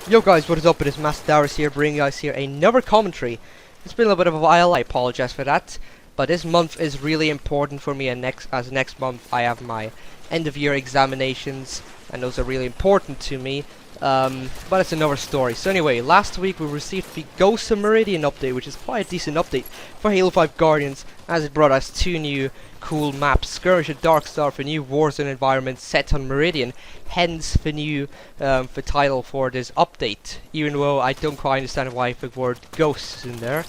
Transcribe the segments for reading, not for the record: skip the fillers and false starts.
Yo guys, what is up? It is Master Darius here, bringing you guys here another commentary. It's been a little bit of a while, I apologize for that. But this month is really important for me, and next month I have my end of year examinations, and those are really important to me. But it's another story. So anyway, last week we received the Ghosts of Meridian update, which is quite a decent update for Halo 5 Guardians, as it brought us two new cool maps, Skirmish and Darkstar, for new warzone environment set on Meridian, hence the new the title for this update, even though I don't quite understand why the word ghosts is in there.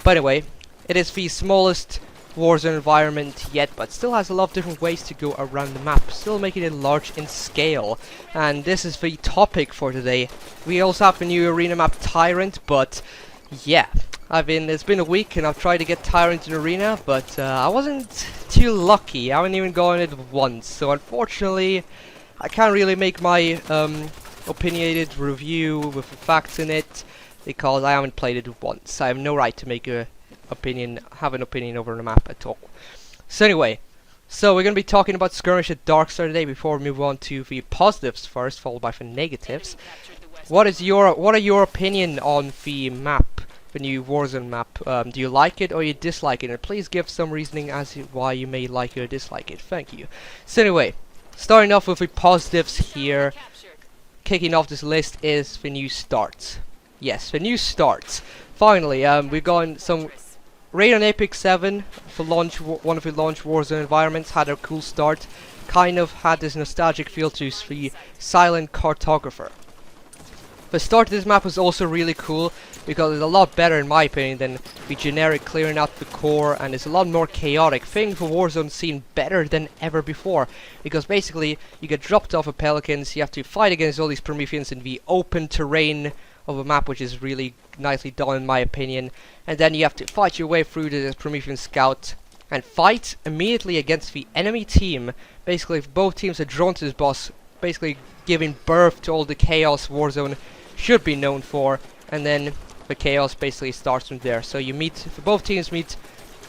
But anyway, it is the smallest warzone environment yet, but still has a lot of different ways to go around the map, still making it large in scale. And this is the topic for today. We also have a new arena map, Tyrant, but yeah, it's been a week and I've tried to get Tyrant in arena, but I wasn't too lucky. I haven't even gone it once, so unfortunately I can't really make my opinionated review with the facts in it, because I haven't played it once. I have no right to make an opinion over the map at all. So anyway, we're going to be talking about Skirmish at Darkstar today before we move on to the positives first, followed by the negatives. What are your opinion on the map, the new Warzone map? Do you like it or you dislike it? And please give some reasoning as to why you may like it or dislike it. Thank you. So anyway, starting off with the positives here, kicking off this list is the new starts. Yes, the new starts. Finally, we've gotten some Raid on Epic 7 for launch. One of the launch Warzone environments had a cool start. Kind of had this nostalgic feel to the Silent Cartographer. The start of this map was also really cool because it's a lot better in my opinion than the generic clearing out the core, and it's a lot more chaotic. Thing for Warzone scene better than ever before, because basically you get dropped off of Pelicans, you have to fight against all these Prometheans in the open terrain of a map, which is really nicely done in my opinion, and then you have to fight your way through to this Promethean scout and fight immediately against the enemy team. Basically both teams are drawn to this boss, basically giving birth to all the chaos Warzone should be known for, and then the chaos basically starts from there. So you both teams meet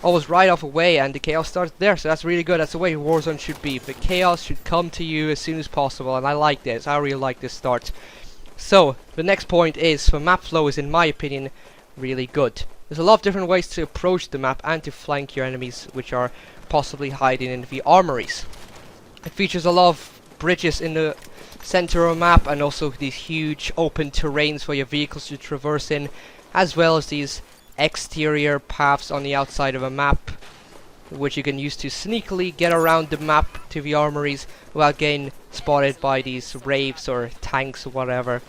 almost right off away and the chaos starts there, so that's really good. That's the way Warzone should be. The chaos should come to you as soon as possible, and I like this. I really like this start. So the next point is the map flow is, in my opinion, really good. There's a lot of different ways to approach the map and to flank your enemies, which are possibly hiding in the armories. It features a lot of bridges in the center of the map, and also these huge open terrains for your vehicles to traverse in, as well as these exterior paths on the outside of a map, which you can use to sneakily get around the map to the armories without getting spotted by these raves or tanks or whatever.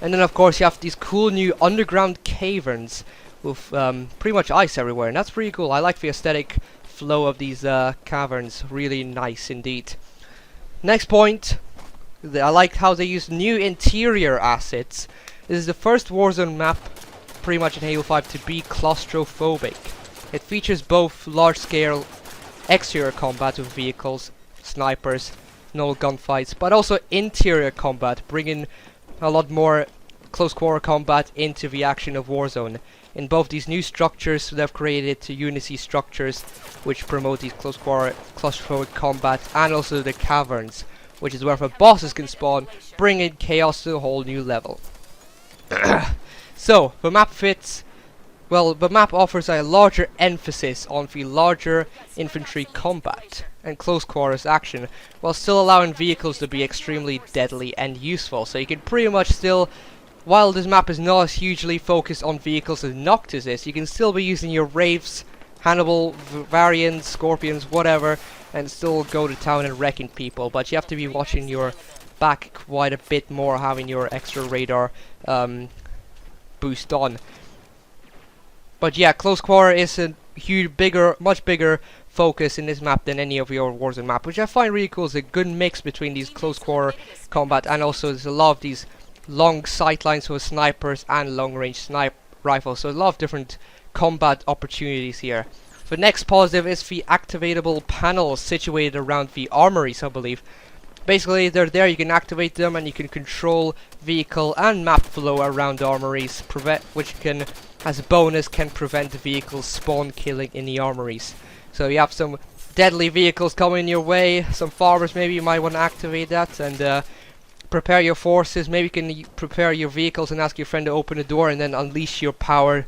And then of course you have these cool new underground caverns with pretty much ice everywhere, and that's pretty cool. I like the aesthetic flow of these caverns, really nice indeed. Next point, I like how they use new interior assets. This is the first Warzone map pretty much in Halo 5 to be claustrophobic. It features both large-scale exterior combat with vehicles, snipers, normal gunfights, but also interior combat, bringing a lot more close-quarter combat into the action of Warzone. In both these new structures, they've created Unity structures, which promote these close-quarter claustrophobic combat, and also the caverns, which is where the bosses can spawn, bringing chaos to a whole new level. So, the map fits. Well, the map offers a larger emphasis on the larger infantry combat and close quarters action, while still allowing vehicles to be extremely deadly and useful. So you can pretty much still, while this map is not as hugely focused on vehicles as Noctis is, you can still be using your Wraiths, Hannibal, Variants, Scorpions, whatever, and still go to town and wrecking people. But you have to be watching your back quite a bit more, having your extra radar boost on. But yeah, close quarter is a much bigger focus in this map than any of your Warzone map, which I find really cool. It's a good mix between these close quarter combat, and also there's a lot of these long sightlines for snipers and long range sniper rifles, so a lot of different combat opportunities here. The next positive is the activatable panels situated around the armories, I believe. Basically, they're there, you can activate them and you can control vehicle and map flow around armories, which can, as a bonus, can prevent the vehicles spawn killing in the armories. So you have some deadly vehicles coming your way, some farmers maybe you might want to activate that, and prepare your forces, maybe you can prepare your vehicles and ask your friend to open the door and then unleash your power,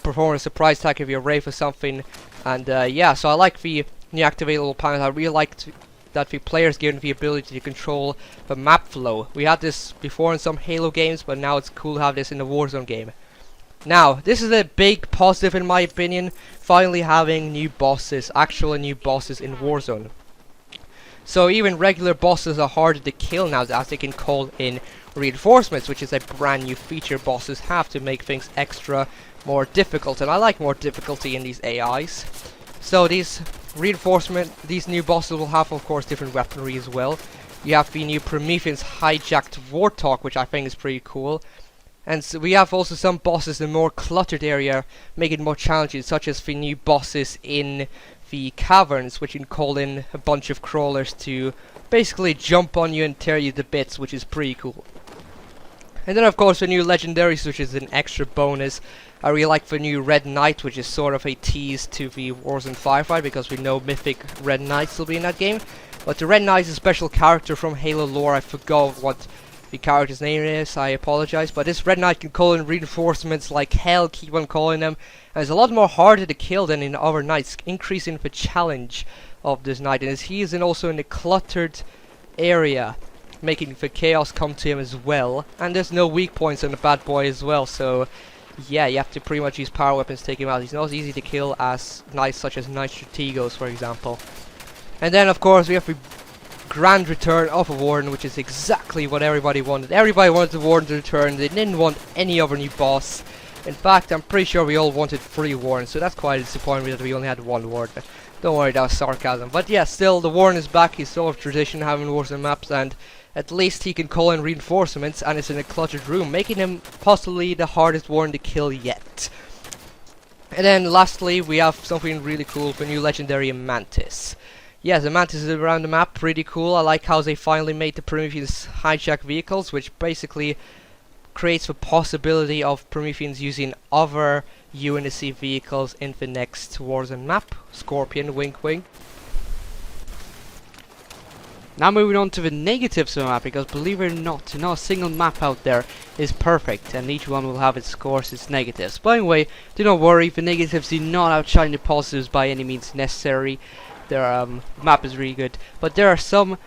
perform a surprise attack if you're Wraith or something. And yeah, so I like the new activatable panel. I really liked that the players given the ability to control the map flow. We had this before in some Halo games, but now it's cool to have this in the Warzone game. Now, this is a big positive in my opinion, finally having new bosses, actual new bosses in Warzone. So even regular bosses are harder to kill now, as they can call in reinforcements, which is a brand new feature bosses have to make things extra more difficult, and I like more difficulty in these AIs. So these new bosses will have, of course, different weaponry as well. You have the new Promethean's hijacked Warthog, which I think is pretty cool. And so we have also some bosses in a more cluttered area, making it more challenging, such as the new bosses in the caverns, which can call in a bunch of crawlers to basically jump on you and tear you to bits, which is pretty cool. And then of course the new legendaries, which is an extra bonus. I really like the new Red Knight, which is sort of a tease to the Warzone Firefight, because we know mythic Red Knights will be in that game. But the Red Knight is a special character from Halo lore. I forgot what the character's name is, I apologize. But this Red Knight can call in reinforcements like hell, keep on calling them. And it's a lot more harder to kill than in other knights, increasing the challenge of this knight. And he is also in a cluttered area, making the chaos come to him as well. And there's no weak points on the bad boy as well, so yeah, you have to pretty much use power weapons to take him out. He's not as easy to kill as knights such as Knight Strategos, for example. And then of course we have the grand return of a Warden, which is exactly what everybody wanted. Everybody wanted the Warden to return. They didn't want any other new boss. In fact, I'm pretty sure we all wanted 3 Wardens, so that's quite a disappointment that we only had 1 Warden. Don't worry, that was sarcasm. But yeah, still, the Warden is back. He's sort of tradition having Warzone maps, and at least he can call in reinforcements, and it's in a cluttered room, making him possibly the hardest Warden to kill yet. And then lastly, we have something really cool for new legendary Mantis. Yes, the Mantis is around the map, pretty cool. I like how they finally made the Prometheus hijack vehicles, which basically creates the possibility of Prometheans using other UNSC vehicles in the next Warzone map. Scorpion, wink wink. Now moving on to the negatives of the map, because believe it or not a single map out there is perfect, and each one will have its scores, its negatives. But anyway, do not worry, the negatives do not outshine the positives by any means necessary. Their map is really good, but there are some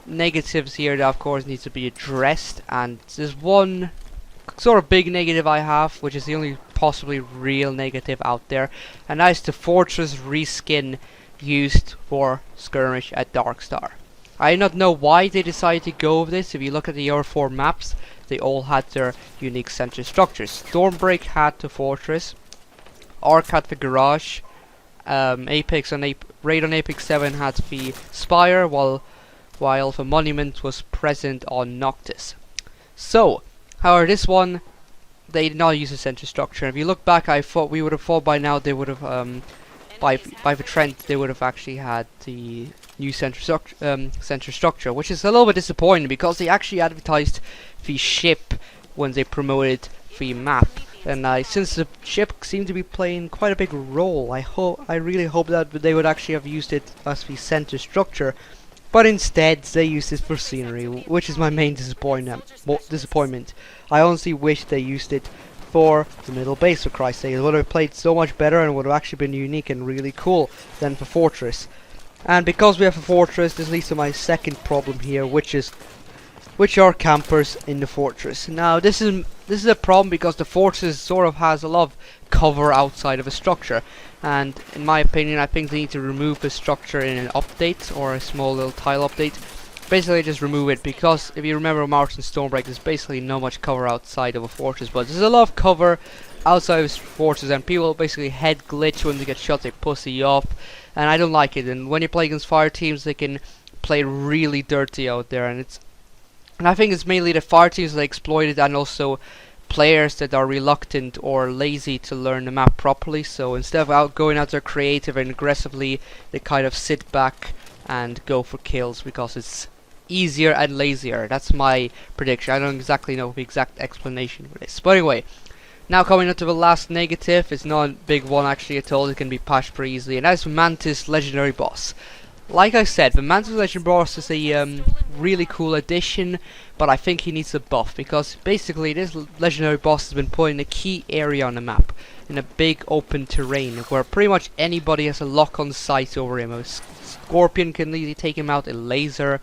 negatives here that of course needs to be addressed, and there's one sort of big negative I have, which is the only possibly real negative out there, and that is the Fortress reskin used for Skirmish at Darkstar. I do not know why they decided to go with this. If you look at the other 4 maps, they all had their unique center structures. Stormbreak had the Fortress, Ark had the Garage, Raid on Apex 7 had the Spire, while the Monument was present on Noctis. So, however, this one, they did not use a center structure. If you look back, I thought we would have thought by now they would have, by the trend, they would have actually had the new center structure, which is a little bit disappointing because they actually advertised the ship when they promoted the map. And since the ship seemed to be playing quite a big role, I really hope that they would actually have used it as the center structure. But instead, they used it for scenery, which is my main disappointment. I honestly wish they used it for the middle base, for Christ's sake. It would have played so much better and would have actually been unique and really cool than for Fortress. And because we have a Fortress, this leads to my second problem here, which are campers in the Fortress. Now, this is a problem because the Fortress sort of has a lot of cover outside of a structure, and in my opinion, I think they need to remove the structure in an update or a small little tile update. Basically, just remove it, because if you remember March and Stormbreak, there's basically not much cover outside of a Fortress, but there's a lot of cover outside of a Fortress, and people basically head glitch when they get shot. They pussy off, and I don't like it. And when you play against fire teams, they can play really dirty out there, and I think it's mainly the fire teams that exploit it, and also players that are reluctant or lazy to learn the map properly. So instead of going out there creative and aggressively, they kind of sit back and go for kills because it's easier and lazier. That's my prediction. I don't exactly know the exact explanation for this. But anyway, now coming on to the last negative. It's not a big one actually at all. It can be patched pretty easily, and that's Mantis legendary boss. like I said, the Mantis Legend boss is a really cool addition, but I think he needs a buff, because basically this legendary boss has been put in a key area on the map, in a big open terrain, where pretty much anybody has a lock on sight over him. A Scorpion can easily take him out, a laser,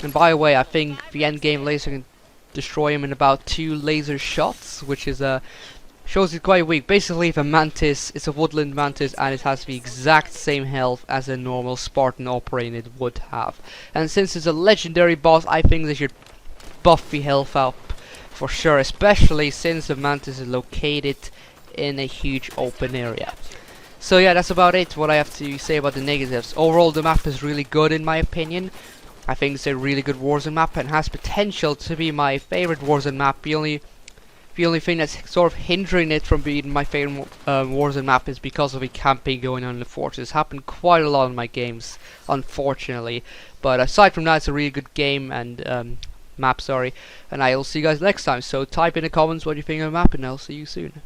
and by the way, I think the end game laser can destroy him in about 2 laser shots, which is shows he's quite weak. Basically, the mantis is a woodland mantis, and it has the exact same health as a normal Spartan operated would have. And since it's a legendary boss, I think they should buff the health up for sure, especially since the mantis is located in a huge open area. So yeah, that's about it, what I have to say about the negatives. Overall, the map is really good in my opinion. I think it's a really good Warzone map and has potential to be my favorite Warzone map. The only thing that's sort of hindering it from being my favorite Warzone map is because of the camping going on in the fortress. It's happened quite a lot in my games, unfortunately. But aside from that, it's a really good game and map, sorry. And I'll see you guys next time. So type in the comments what you think of the map, and I'll see you soon.